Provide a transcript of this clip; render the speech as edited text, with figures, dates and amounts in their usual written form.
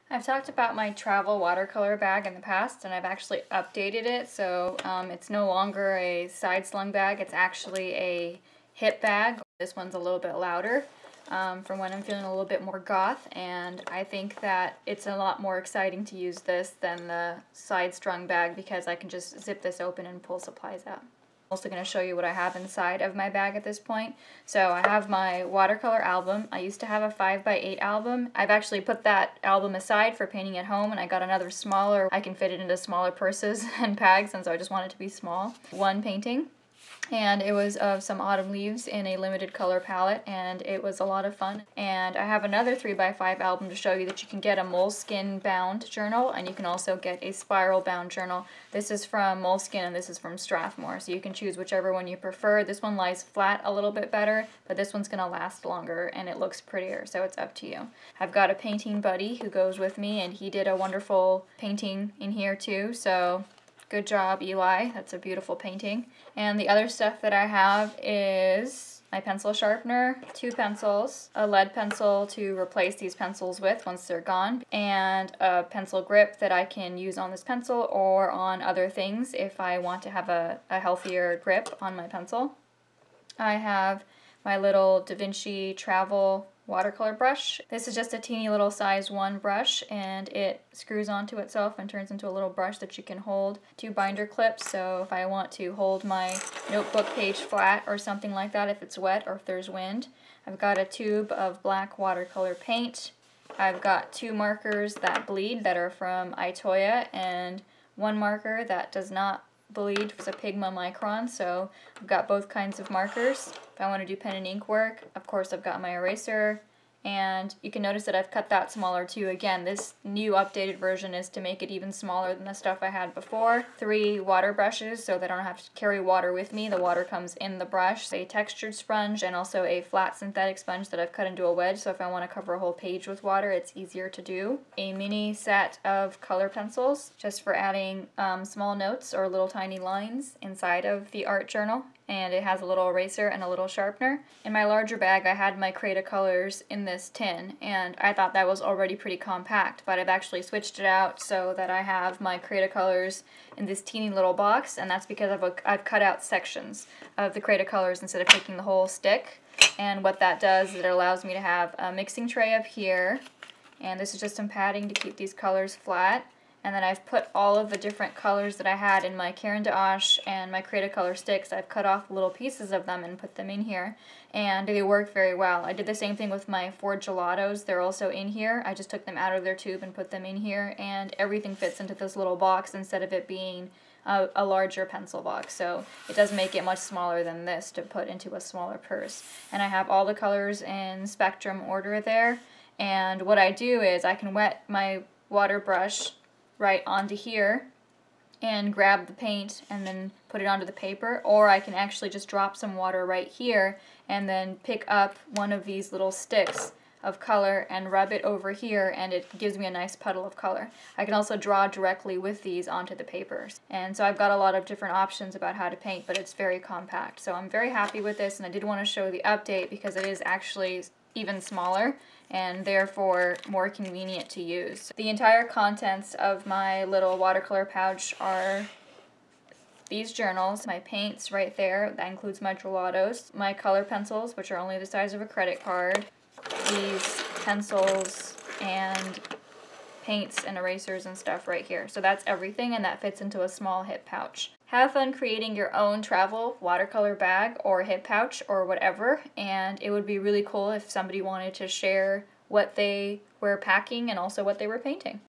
I've talked about my travel watercolor bag in the past, and I've actually updated it, so it's no longer a side slung bag, it's actually a hip bag. This one's a little bit louder from when I'm feeling a little bit more goth, and I think that it's a lot more exciting to use this than the side strung bag because I can just zip this open and pull supplies out. I'm also going to show you what I have inside of my bag at this point. So I have my watercolor album. I used to have a 5x8 album. I've actually put that album aside for painting at home, and I got another smaller. I can fit it into smaller purses and bags, and so I just want it to be small. One painting, and it was of some autumn leaves in a limited color palette, and it was a lot of fun. And I have another 3x5 album to show you that you can get a moleskin bound journal, and you can also get a spiral bound journal. This is from Moleskine and this is from Strathmore, so you can choose whichever one you prefer. This one lies flat a little bit better, but this one's going to last longer and it looks prettier, so it's up to you. I've got a painting buddy who goes with me, and he did a wonderful painting in here too, so good job, Eli. That's a beautiful painting. And the other stuff that I have is my pencil sharpener, 2 pencils, a lead pencil to replace these pencils with once they're gone, and a pencil grip that I can use on this pencil or on other things if I want to have a healthier grip on my pencil. I have my little Da Vinci travel watercolor brush. This is just a teeny little size 1 brush, and it screws onto itself and turns into a little brush that you can hold 2 binder clips. So if I want to hold my notebook page flat or something like that if it's wet or if there's wind. I've got a tube of black watercolor paint. I've got 2 markers that bleed that are from Itoya, and 1 marker that does not bleed. It's a Pigma Micron, so I've got both kinds of markers. If I want to do pen and ink work, of course I've got my eraser, and you can notice that I've cut that smaller too. Again, this new updated version is to make it even smaller than the stuff I had before. 3 water brushes so that I don't have to carry water with me. The water comes in the brush. A textured sponge and also a flat synthetic sponge that I've cut into a wedge, so if I want to cover a whole page with water, it's easier to do. A mini set of color pencils just for adding small notes or little tiny lines inside of the art journal. And it has a little eraser and a little sharpener. In my larger bag, I had my Create colors in this tin, and I thought that was already pretty compact, but I've actually switched it out so that I have my Create colors in this teeny little box, and that's because I've cut out sections of the Create colors instead of taking the whole stick. And what that does is it allows me to have a mixing tray up here, and this is just some padding to keep these colors flat. And then I've put all of the different colors that I had in my Caran d'Ache and my Create color sticks. I've cut off little pieces of them and put them in here, and they work very well. I did the same thing with my 4 gelatos. They're also in here. I just took them out of their tube and put them in here, and everything fits into this little box instead of it being a larger pencil box. So it does make it much smaller than this to put into a smaller purse. And I have all the colors in spectrum order there, and what I do is I can wet my water brush right onto here and grab the paint and then put it onto the paper, or I can actually just drop some water right here and then pick up one of these little sticks of color and rub it over here, and it gives me a nice puddle of color. I can also draw directly with these onto the papers. And so I've got a lot of different options about how to paint, but it's very compact. So I'm very happy with this, and I did want to show the update because it is actually even smaller and therefore more convenient to use. The entire contents of my little watercolor pouch are these journals, my paints right there, that includes my gelatos, my color pencils, which are only the size of a credit card, these pencils and paints and erasers and stuff right here. So that's everything, and that fits into a small hip pouch. Have fun creating your own travel watercolor bag or hip pouch or whatever, and it would be really cool if somebody wanted to share what they were packing and also what they were painting.